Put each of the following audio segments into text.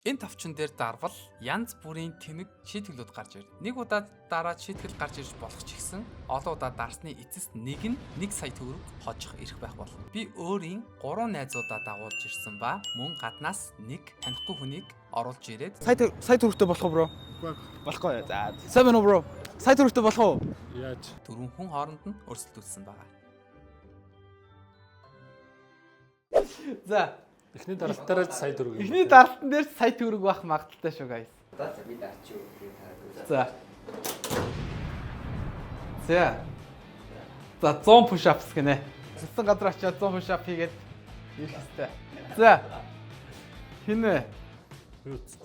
Энэ товчон дээр дарвал янз бүрийн тэнэг шийтгэлүүд гарч ирнэ. Нэг удаа дараа шийтгэл гарч ирж болох ч гэсэн олон удаа дарсны эцэст нэг нь 1 сая төгрөг хожих эрх байх болно. Би өөрийн 3 найзуудаа дагуулж ирсэн ба мөн гаднаас нэг танихгүй хүнийг оруулж ирээд сая төгрөгтэй болох уу, бро? Болохгүй. За. Сайн байна уу, бро? Сая төгрөгтэй болох уу? Яаж? дөрвөн хүн хооронд нь өрсөлдүүлсэн байгаа. За. Эхний даралтаараа сая төгрөг. Эхний даралтан дээр сая төгрөг байх магадaltaй шүү, guys. За би дарч юу гэх За. За 100 push ups гинэ. Цэцэн газар очиад 100 push up хийгээд ирэх хэвээр. За. Хинэ. Юуч.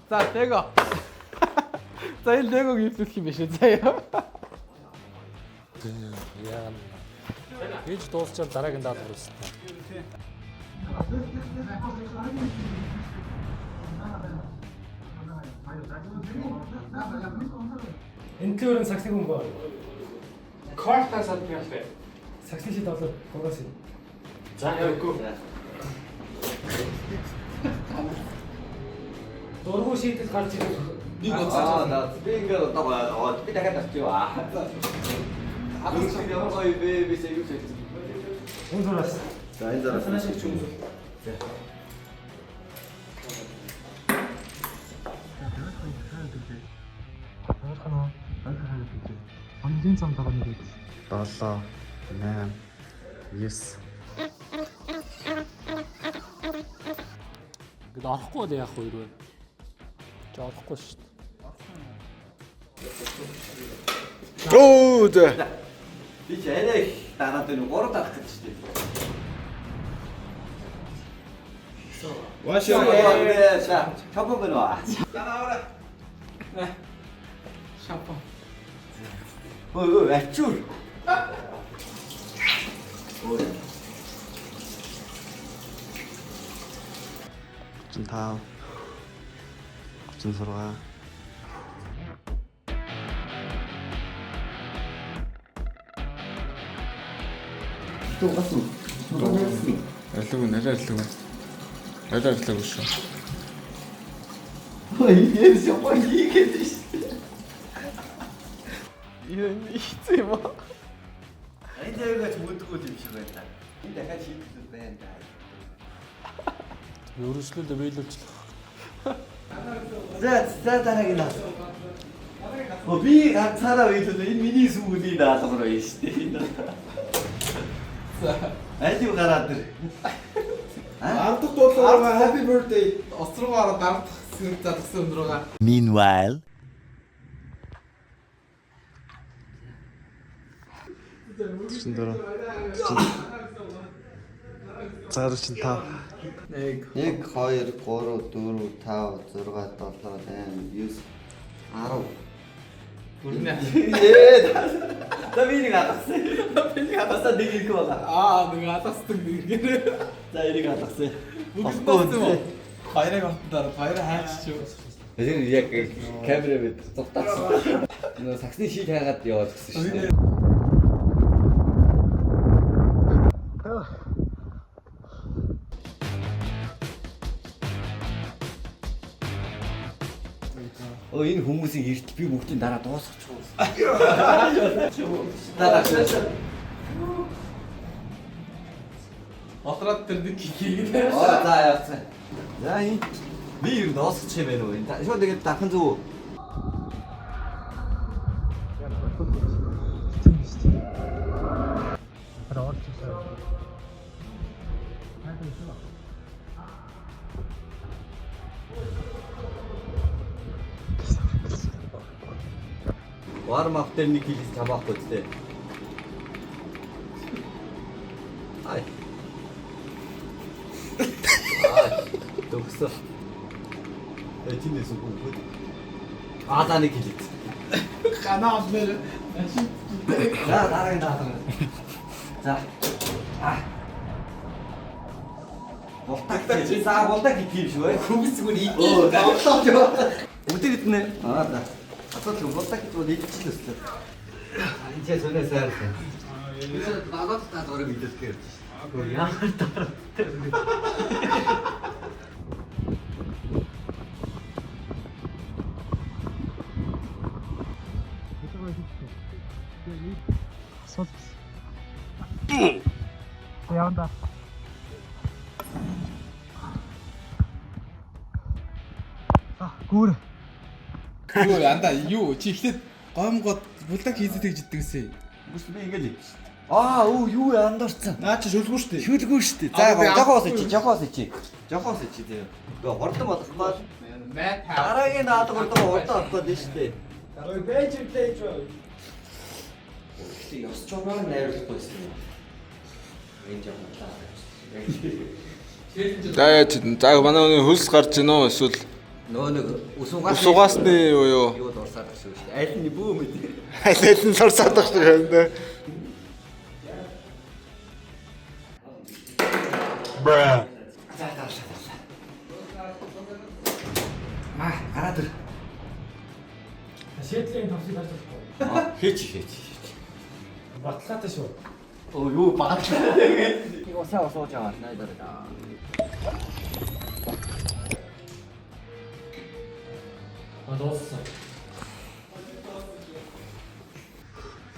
За, Лего. За, энэ Легог хийх юм биш үү? Заяа. Яа. Гэж дуусчаар дараагийн даалгавар үүснэ. Энэ төрлийн саксыг хүн боо. Картаас авчихлаа. Саксыг шид доллар гураас. За яагүй. Дургу шийдэл гарч ирэх. Нэг удаа би ингээд одоо би дахиад авчих юу аа. Авчих юм гоё би сэгүүч. Энэ зураас. За энэ дараа Танаас их юм. Хамгийн зам дага нэг 7 8 9 Гэт орохгүй бол яах вэ юу вэ? Чи орохгүй шүү дээ. Оо, зэ. би ч арай их дараад байна уу 3 дарах гэж шүү дээ. Ваашаа. Чапо байна. Шампан. Ой, ачуур. Ой. 35 36 Тугасан. Алуу нэрээ алуу. Алуу алуу шүү. Ой, энэ шопо хийгээд шүү. Энэ ихтэй юм аа. Энэ дээгээс мэдгүй юм шиг байна. Энэ дахиад хийх байна да. Өргөжлөлөө биелүүлчих. За дараагийн наа. Би ганцаараа биелүүлээ. Энэ миний сүүлийн даалгавар байна шүү дээ. За. Аль юу гараад ир. Ардах дуулаараа happy birthday. Острогоор дардах сэрэг задгсан өндрөөгөө. Meanwhile Цаар чин та 1 2 3 4 5 6 7 8 9 10. Бүрнэ. За би нэг хатсан. Би нэг хатсан нэг их байгаа. Нэг алгасдаг нэг. За энийг хатсан. Бүгд баярыг автаар баяраа хайчих. Тэр яг камера мэд зогтаасан. Нөө саксны шийд хайгаад яваад гисэн шүү дээ. Энэ хүмүүсийн эрт би бүгдийн дараа дуусгачих уу. Дараа. Отраад тэр нэг хийгээд. За яасан. За энэ би юу дуусгачих юм бэ нөө. Шууд тэгээд дахин зүг. Warm up дээр нэг хийх чамаахгүй тээ. Ай. Төгсөө. Эцэнээс үгүй. За нэг хийх. Ганаа нэр. За дараагийн даалгавар. За. Болтаг. За болтаг хийх юм шүү. Хүмүүсгүй ийм. Болтог юу? Өдөр идэнэ. За. Асуулт нь болтаг гэж хэлчихлээ өстой. Энэ ч сонирхолтой. Би надад та зураг мэдээлэх гэж. Яванда. Гүүр. Юу янда юу чи ихтэй гомгоод булдаг хийдэг жиддэгсэй. Үгүй би ингэж хийв. Аа юу андарсан. Наа чи шүлгүү штэ. Шүлгүү штэ. За жохоос ичи. Тэгээ. Өө хордон болох баа. Дараагийн даалгавар урдаа авах гээд штэ. Дараагийн бенч плейч бай. Ёс жогоор найруулахгүй байсан юм. Энд жоо. За яаж за манай хүний хөлс гарч гинэ үү эсвэл Нөө нэг усугасны юу юу дурсаад гэсэн шүү дээ. Аль нь бүү мэд. аль нь сурсаад байх шиг байна. Бра. Гараад ир. Шийдлийн товсыг харж болохгүй. Хийч. Баталгаатай шүү. Оо юу баадлаа тэгээд. Нэг усаа сууж аваад найдаа. Дууссан.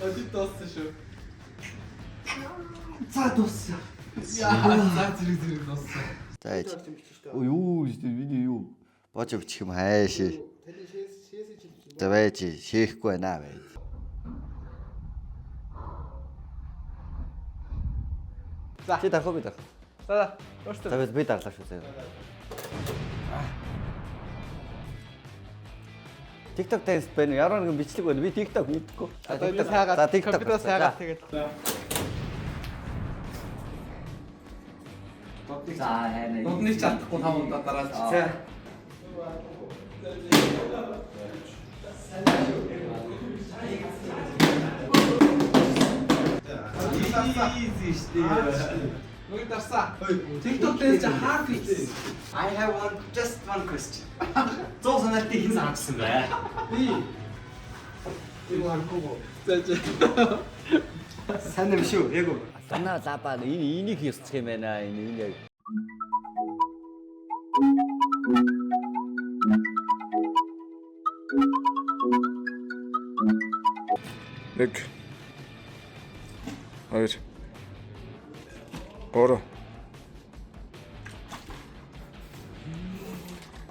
Оди тооссон шүү. За дууссан. За зэрэг тооссон. За яа. Оо юу миний юу бож өгчих юм хайш. За байж шийхгүй байна байж. За. Чи дарах уу би дарах. За өөртөө. За би дарлаа шүү заяа. TikTok тест байна. Ямар нэгэн бичлэг байна. Би TikTok мэдхгүй. Одоо энэ сайгаад за TikTok. компьютер сайгаад тэгээд. За хайна. Дудныг чадахгүй 5 удаа дараалж. За. Easy штэ. Нүг дарсаа. TikTok тест hard хийсэн. I have just one question. Зоо санаалтыг хэн санагдсан бэ? Би. Энэ харахгүй. За. Сайн юм шүү. Яг уу. Санаа лабаа энийг хийсчих юм байна. Энэ яг. Нэг. Хоёр. Гурав.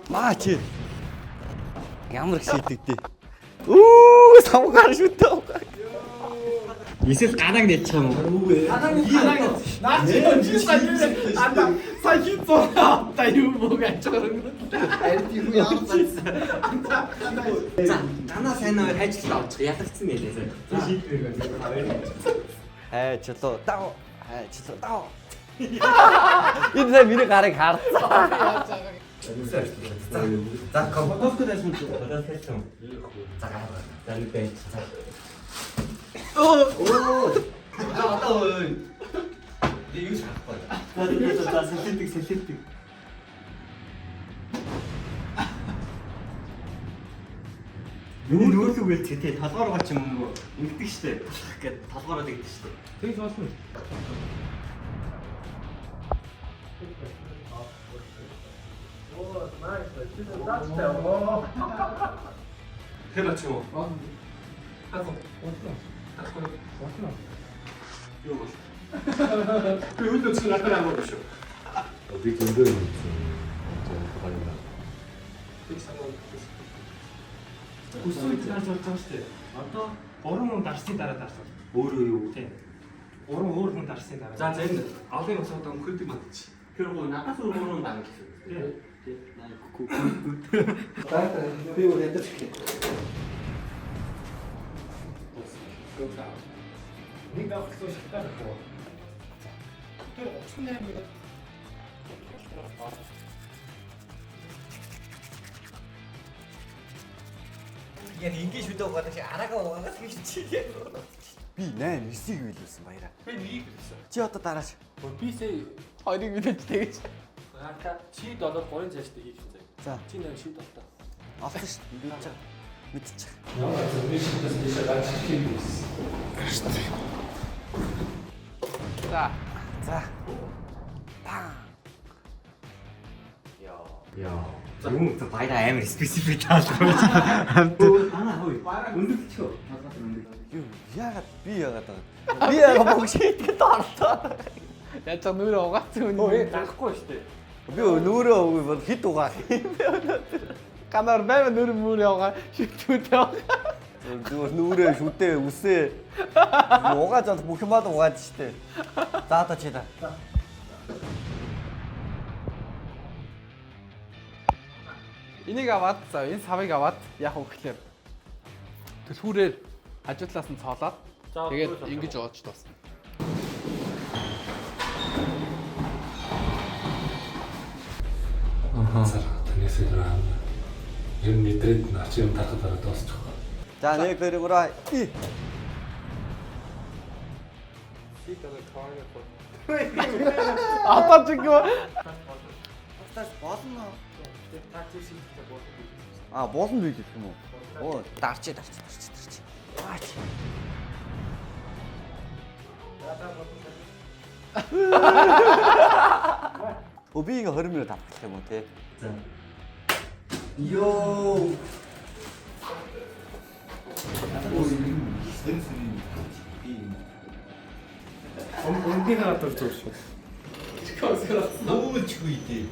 Маач. Ямар их шийдэгдээ. Үу, самгаар шүтээ. Эсвэл гарааг нэлчих юм уу? Наач чи сая хий зураа та юу мөг ачаар. Ард юу яах вэ? За, танаа сайн аваад хайжлаа авчих. Ятагцсан байлээ. За шийдвэр байна. Хайчлаа. Даа. Хайчлаа. Даа. Энэ миний гарыг хардсан. За, компьютер дэс мөн. За, за нэг байж. Оо. Одоо юу шахах вэ? За, сэлтик. Миний нөөцөөгөл тээ толгоор гооч юм уу? Ингэдэг штэ. Талах гээд толгоороо дэгдэг штэ. Тэгж болно. Тэр ач юу? Юу бол? Би өөдөө чи надад авах биш үү? Би зөндөө юм. За Тэг санаа. Үсвэт гарч болж байгаа шүү дээ. Одоо 3 хүн дарсны дараа дарсан. Өөрөө юу? Тийм. 3 өөр хүн дарсны дараа. За за энэ алын усаад өнгөрдөг мандч. Тэр гоо надаас өөрөө даа гэсэн. Тийм. Би өөр ядаж гэх. Нэг давхлаа шалтгаан байхгүй. Тэр 38 минут. Яг ингэж үдээ угаадаг чи араага угаадаг гэж чигээ. Би 8 9-ийг билүүлсэн баяраа. Би нэг гэсэн. Чи одоо дараач. бисээ Хоёрыг мэдэж тэгэж. хаата чи доллар 3 цааштай хийж үзье. За. Чи нэр шид болтоо. Авсан шүү дээ. Би чаг мэдчих. Ямар зөвшөөрлөөс дэше гарч ирэх юм бэ? За. За. Яа. Юм баяра амар специфик таалгаа. Ана хой. Өндөгчөө. Юу яагаад би яагаад байгаа. Би яагаад бүх шийтгэд орлоо. Яаж нүрээ угаацсан үнэ. Өө дахгүй шүү дээ. Би нүрээ өгөө бол хит угаа. Канаар байв нүрээ мүрээ угаа шүтүүтэй угаа. Зүгээр нүрээ шүтээ үсээ. Угааж бол бүх юмаа угааж штэ. За та чи та. Энийг аваад за энэ савыг аваад яг уу гэхлээр төлхүүрээр хажуутлаас нь цоолоод тэгээд ингэж оож дуусна. Танаас ирээ. Ер нь мэдрээд нач юм тарахад ороод дуусчих. За нэг дөрөврөө. Одоо ч гоо Тас болно. А болно би гэх юм уу? Оо дарчи. Аач. Оби ингээ 20 минут авах юм уу те? За. Йоо. Өнгийн хараад орж байгаа шүү. Нүүч хүйтэй.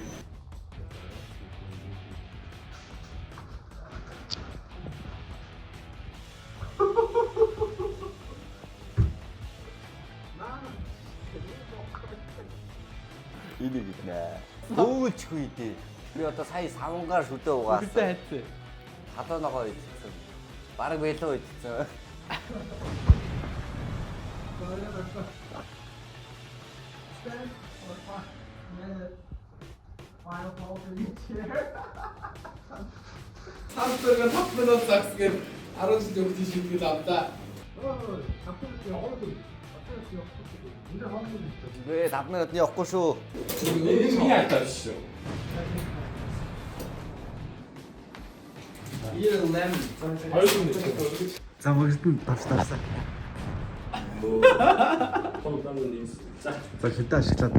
Энийг гинэ. Нүүч хүйтэй. Би одоо сая савнгаар шүдээ угаасан. бидээ хайцсан. Хатаанаа идсэн. Бараг байлоо идсэн. Самбарга 5 минут загсгээд 10 жил өгч шийдгээд авдаа. Гээ 5 минут явахгүй шүү. Миний айтаа шүү. За мөрөнд тавтаасаа. За хитэ ашиглаад.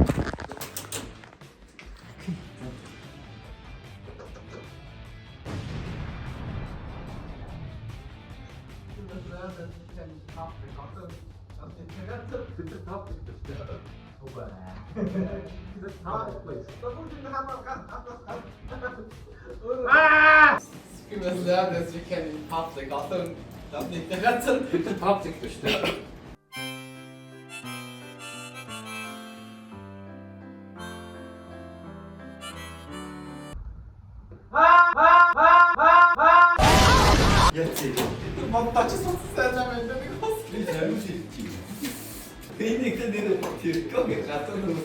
Скимээс лääдээс we can in public одоо нэг дэгацсан public шүү дээ. Монтаж сонсож байгаа юм даа нэг хос. Энийг нэр тэркөө гадаа нэг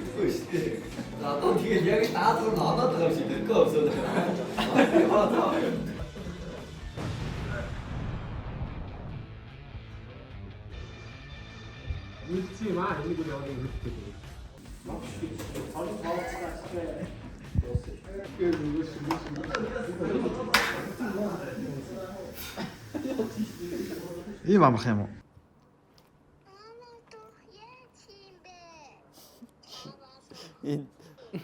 үгүй шүү дээ. Одоо тэгээд яг даадгаар нь оноод байгаа юм шиг тэркөө өсөд. Үлцээ маа энийг бол яваад ирдэг. Ийм амрах юм уу? Энэ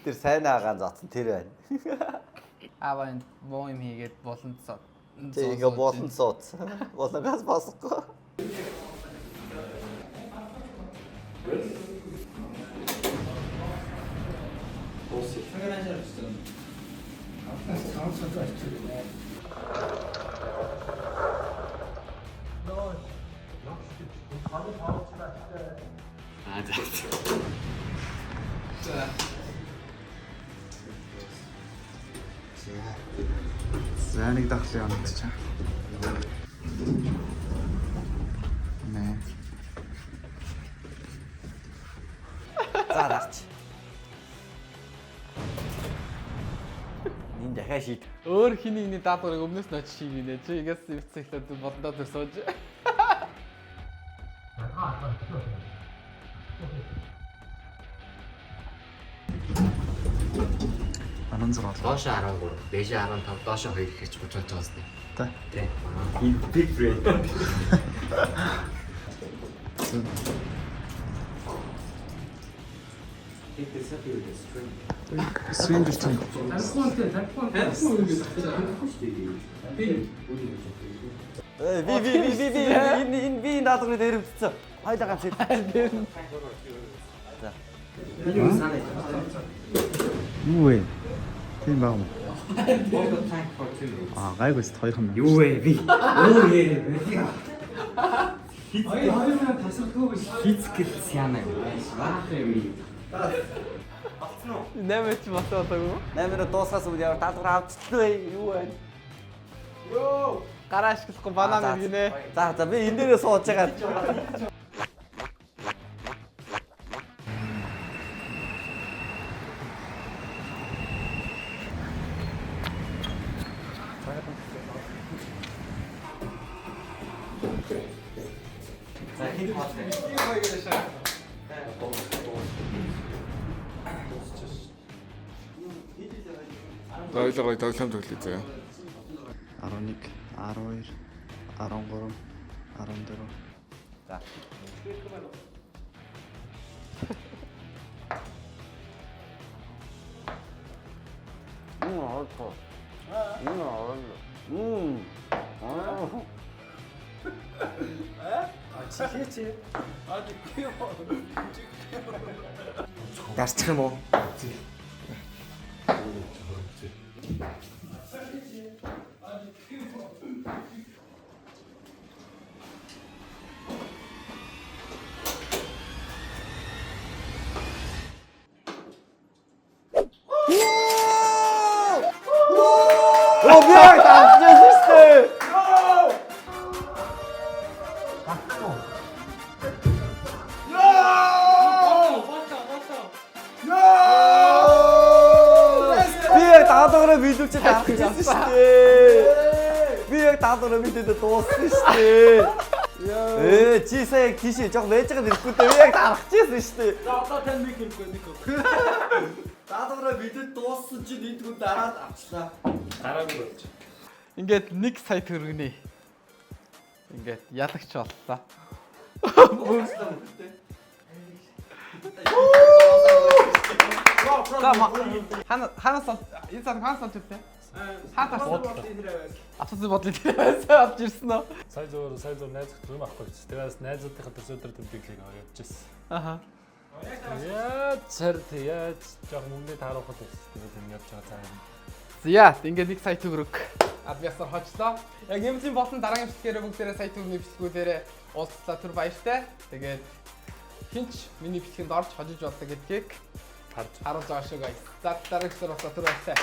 тэр сайн аагаан зоцсон тэр байна. Аваа энэ боо юм хийгээд болон цоо. Тэгээ болон цууц. Болонгаас босохгүй. За нэг дахлын онц чаа. Нэ. За дарч. Энд дахиад шийд. Өөр хиний нэг даадгарыг өмнөөс нь очиж шийгэнэ. Чи ингээс эвцэхлээд болдоо тэр сууж. Доош 13, дээш 15, доош 2 гэж бодож байгаа юм. Та. Тэ. In big brain. Stranger Things. Би даадганы дээр өвдсөн. Хоёлаа ганц хэд. Юу вэ? Тийм баг юм. Гайгүй шүү хоёр хүн. Юу вэ? Би. Хоёрын тасалгүй Физикэл сяна юм. Нэмэт батаагүй. Нэмэр дуусгаас үгүй яа даадгаар авчихлаа юу вэ? Йоо. Гараа ашиглахгүй банана гинэ. За би энэ дээрээ сууж байгаа. Ойлгоо тоглоом тоглоё заяа. 11, 12, 13, 14. За. Гарчих юм уу? 미안 다 진짜 미안 다도로 믿을지 다 진짜 미안 다도로 믿는데 또 쓰시지 지세 기시 저거 왼쪽에 들고 또 미안 다 박지스 Одоо тань нэг хэлэхгүй нэг. Даадгараа бидэд дууссан чинь энэ түн дараад авчлаа. Дараагүй болж. Ингээд 1 сая төгрөгний. Ингээд ялагч боллоо. Ханаас энэ цаг ханаас төлтэй? Хатаас авсан бодлоо тэрээс авч ирсэн үү? Сая зөөр найз их юм авахгүй. Тэгээс найзуудынхаа төсөөдөр тэмдэглэгийг явж ирсэн. Аха. Яаж жоох мөнгөний таарахад байсан. Тэгээд энэ явж байгаа цаа юм. За ингээд 1 сая төгрөг адмясаар хочлоо. Яг нэмсэн болсон дараагийн бичлэгээрээ бүгдээрээ сая төгрөгийн бичлэгүүдээрээ уулзлаа түр баяртай. Тэгээд хинч миний бичлэгэнд орж хожиж болдог гэдгийг харуулж байгаа шүү guys. За дараагийнсаар бас түр баяртай.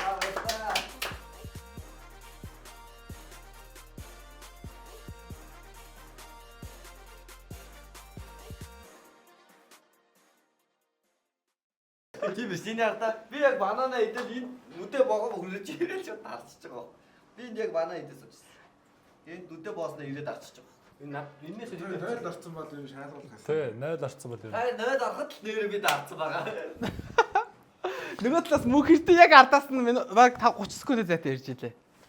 Тийм биш энэ яг би яг банана идэл энэ нүдэ богоо хөрөж ирээд ч дарчиж байгаа. Би энэ яг банана идэл суучихсан. Энэ нүдэ боосноо ирээд дарчиж байгаа. Энээс Нойл орсон бол юм шаалгуулах гэсэн. Тий, 0 орцсон бол юм. Нойл ороход л нэрээ би дарцсан байгаа. Нөгөө талаас мөнхөртөө яг ардаас нь баг 30 секунд зайтай ирж илээ.